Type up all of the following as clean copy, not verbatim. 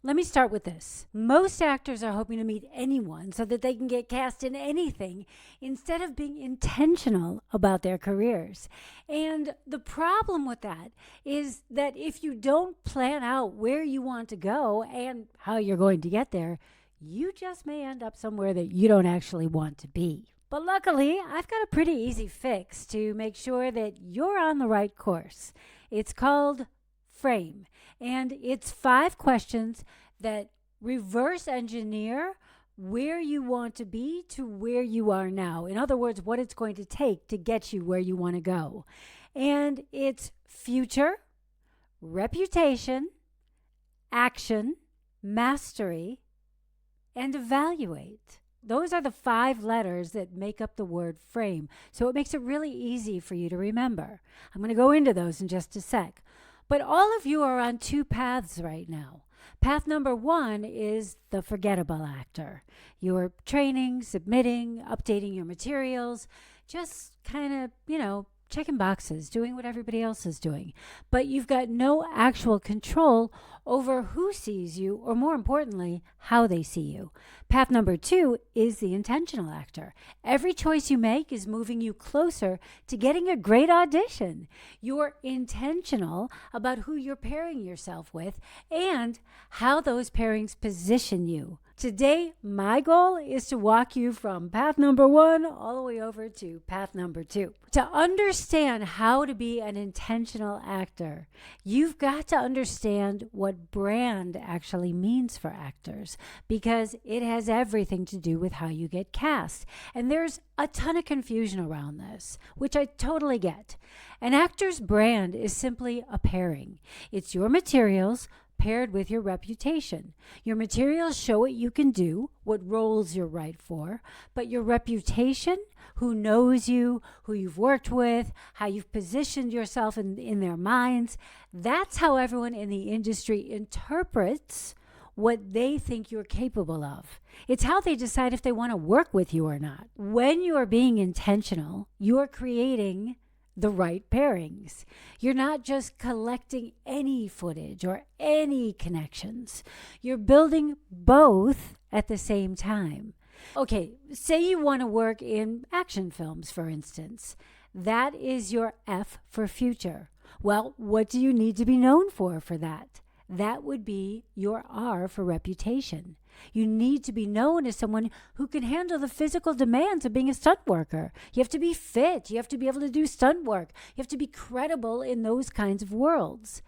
Let me start with this. Most actors are hoping to meet anyone so that they can get cast in anything instead of being intentional about their careers. And the problem with that is that if you don't plan out where you want to go and how you're going to get there, you just may end up somewhere that you don't actually want to be. But luckily, I've got a pretty easy fix to make sure that you're on the right course. It's called Frame, and it's 5 questions that reverse engineer where you want to be to where you are now. In other words, what it's going to take to get you where you want to go. And it's future, reputation, action, mastery, and evaluate. Those are the 5 letters that make up the word frame. So it makes it really easy for you to remember. I'm going to go into those in just a sec. But all of you are on 2 paths right now. Path number 1 is the forgettable actor. You're training, submitting, updating your materials, just kind of, checking boxes, doing what everybody else is doing. But you've got no actual control over who sees you, or more importantly, how they see you. Path number 2 is the intentional actor. Every choice you make is moving you closer to getting a great audition. You're intentional about who you're pairing yourself with and how those pairings position you. Today, my goal is to walk you from path number 1 all the way over to path number 2. To understand how to be an intentional actor, you've got to understand what brand actually means for actors, because it has everything to do with how you get cast. And there's a ton of confusion around this, which I totally get. An actor's brand is simply a pairing. It's your materials paired with your reputation. Your materials show what you can do, what roles you're right for, but your reputation, who knows you, who you've worked with, how you've positioned yourself in their minds, that's how everyone in the industry interprets what they think you're capable of. It's how they decide if they want to work with you or not. When you are being intentional, you're creating the right pairings. You're not just collecting any footage or any connections. You're building both at the same time. Okay, say you want to work in action films, for instance. That is your F for future. Well, what do you need to be known for that? That would be your R for reputation. You need to be known as someone who can handle the physical demands of being a stunt worker. You have to be fit. You have to be able to do stunt work. You have to be credible in those kinds of worlds.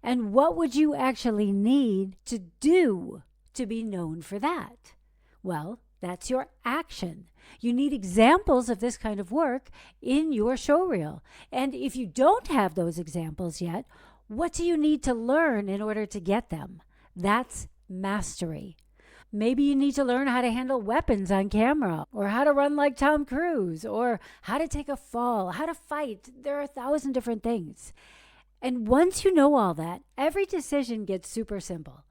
And what would you actually need to do to be known for that? Well, that's your action. You need examples of this kind of work in your showreel. And if you don't have those examples yet, what do you need to learn in order to get them? That's mastery. Maybe you need to learn how to handle weapons on camera, or how to run like Tom Cruise, or how to take a fall, how to fight. There are 1,000 different things. And once you know all that, every decision gets super simple.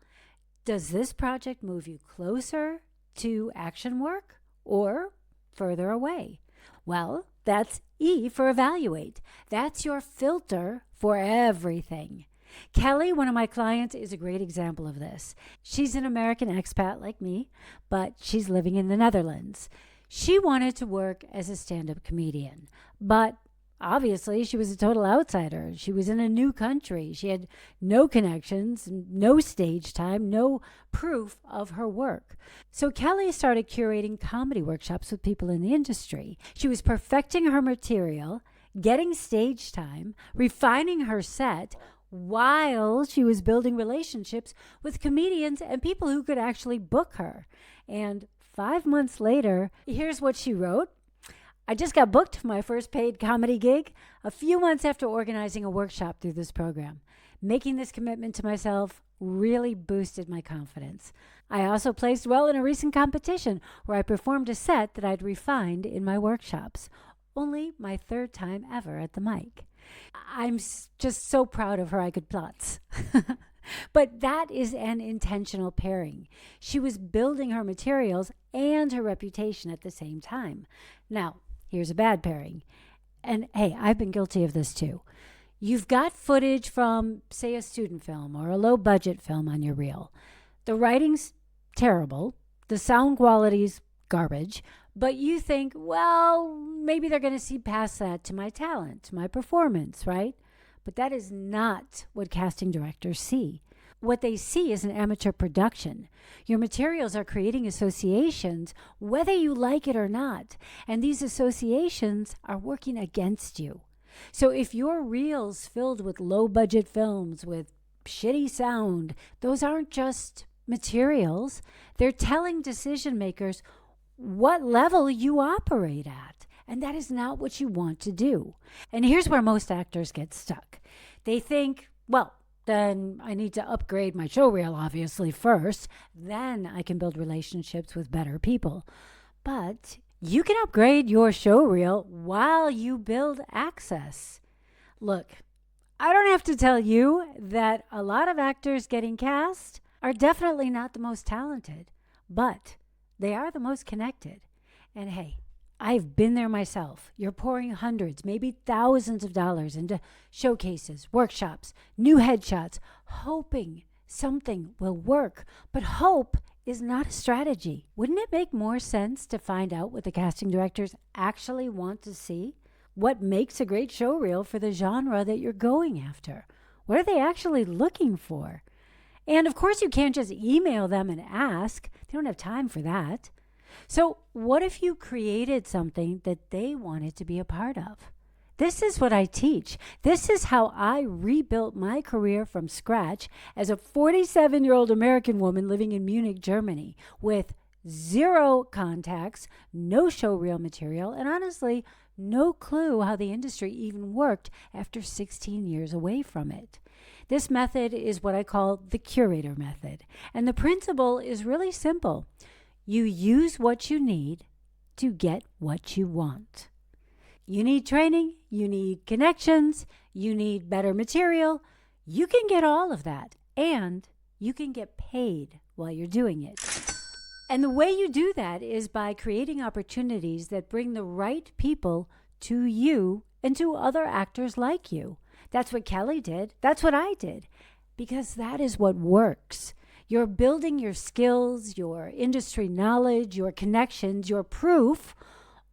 Does this project move you closer to action work or further away? Well, that's E for evaluate. That's your filter for everything. Kelly, one of my clients, is a great example of this. She's an American expat like me, but she's living in the Netherlands. She wanted to work as a stand-up comedian, but obviously she was a total outsider. She was in a new country. She had no connections, no stage time, no proof of her work. So Kelly started curating comedy workshops with people in the industry. She was perfecting her material, getting stage time, refining her set, while she was building relationships with comedians and people who could actually book her. And 5 months later, here's what she wrote. I just got booked for my first paid comedy gig a few months after organizing a workshop through this program. Making this commitment to myself really boosted my confidence. I also placed well in a recent competition where I performed a set that I'd refined in my workshops. Only my 3rd time ever at the mic. I'm just so proud of her I could plots. But that is an intentional pairing. She was building her materials and her reputation at the same time. Now, here's a bad pairing. And hey, I've been guilty of this too. You've got footage from, say, a student film or a low-budget film on your reel. The writing's terrible, the sound quality's garbage, but you think, well, maybe they're going to see past that to my talent, to my performance, right? But that is not what casting directors see. What they see is an amateur production. Your materials are creating associations, whether you like it or not, and these associations are working against you. So if your reel's filled with low-budget films with shitty sound, those aren't just materials. They're telling decision makers what level you operate at. And that is not what you want to do. And here's where most actors get stuck. They think, well, then I need to upgrade my showreel, obviously, first. Then I can build relationships with better people. But you can upgrade your showreel while you build access. Look, I don't have to tell you that a lot of actors getting cast are definitely not the most talented, but they are the most connected. And hey, I've been there myself. You're pouring hundreds, maybe thousands of dollars into showcases, workshops, new headshots, hoping something will work. But hope is not a strategy. Wouldn't it make more sense to find out what the casting directors actually want to see? What makes a great showreel for the genre that you're going after? What are they actually looking for? And of course, you can't just email them and ask. They don't have time for that. So what if you created something that they wanted to be a part of? This is what I teach. This is how I rebuilt my career from scratch as a 47-year-old American woman living in Munich, Germany, with zero contacts, no showreel material, and honestly, no clue how the industry even worked after 16 years away from it. This method is what I call the Curator Method. And the principle is really simple. You use what you need to get what you want. You need training, you need connections, you need better material. You can get all of that, and you can get paid while you're doing it. And the way you do that is by creating opportunities that bring the right people to you and to other actors like you. That's what Kelly did. That's what I did. Because that is what works. You're building your skills, your industry knowledge, your connections, your proof,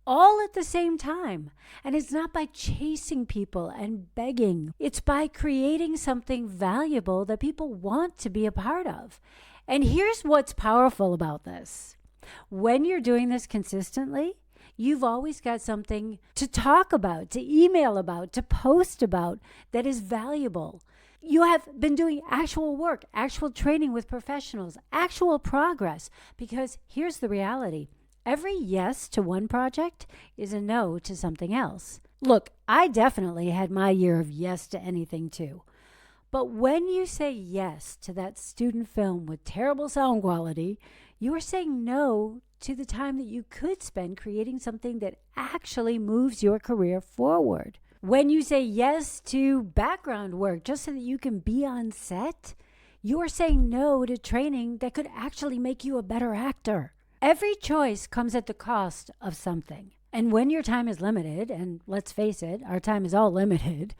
all at the same time. And it's not by chasing people and begging. It's by creating something valuable that people want to be a part of. And here's what's powerful about this. When you're doing this consistently, you've always got something to talk about, to email about, to post about that is valuable. You have been doing actual work, actual training with professionals, actual progress, because here's the reality. Every yes to one project is a no to something else. Look, I definitely had my year of yes to anything too. But when you say yes to that student film with terrible sound quality, you are saying no to the time that you could spend creating something that actually moves your career forward. When you say yes to background work just so that you can be on set, you are saying no to training that could actually make you a better actor. Every choice comes at the cost of something. And when your time is limited, and let's face it, our time is all limited,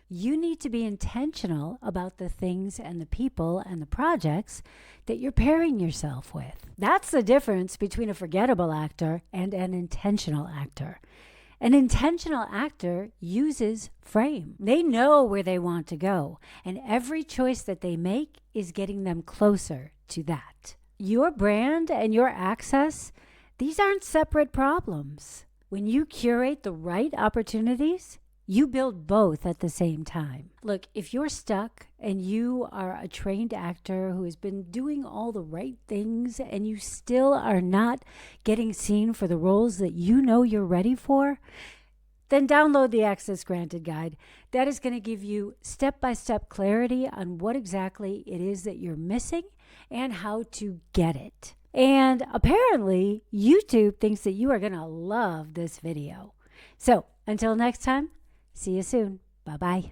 you need to be intentional about the things and the people and the projects that you're pairing yourself with. That's the difference between a forgettable actor and an intentional actor. An intentional actor uses frame. They know where they want to go, and every choice that they make is getting them closer to that. Your brand and your access, these aren't separate problems. When you curate the right opportunities, you build both at the same time. Look, if you're stuck and you are a trained actor who has been doing all the right things and you still are not getting seen for the roles that you know you're ready for, then download the Access Granted Guide. That is going to give you step-by-step clarity on what exactly it is that you're missing and how to get it. And apparently, YouTube thinks that you are going to love this video. So, until next time, see you soon. Bye-bye.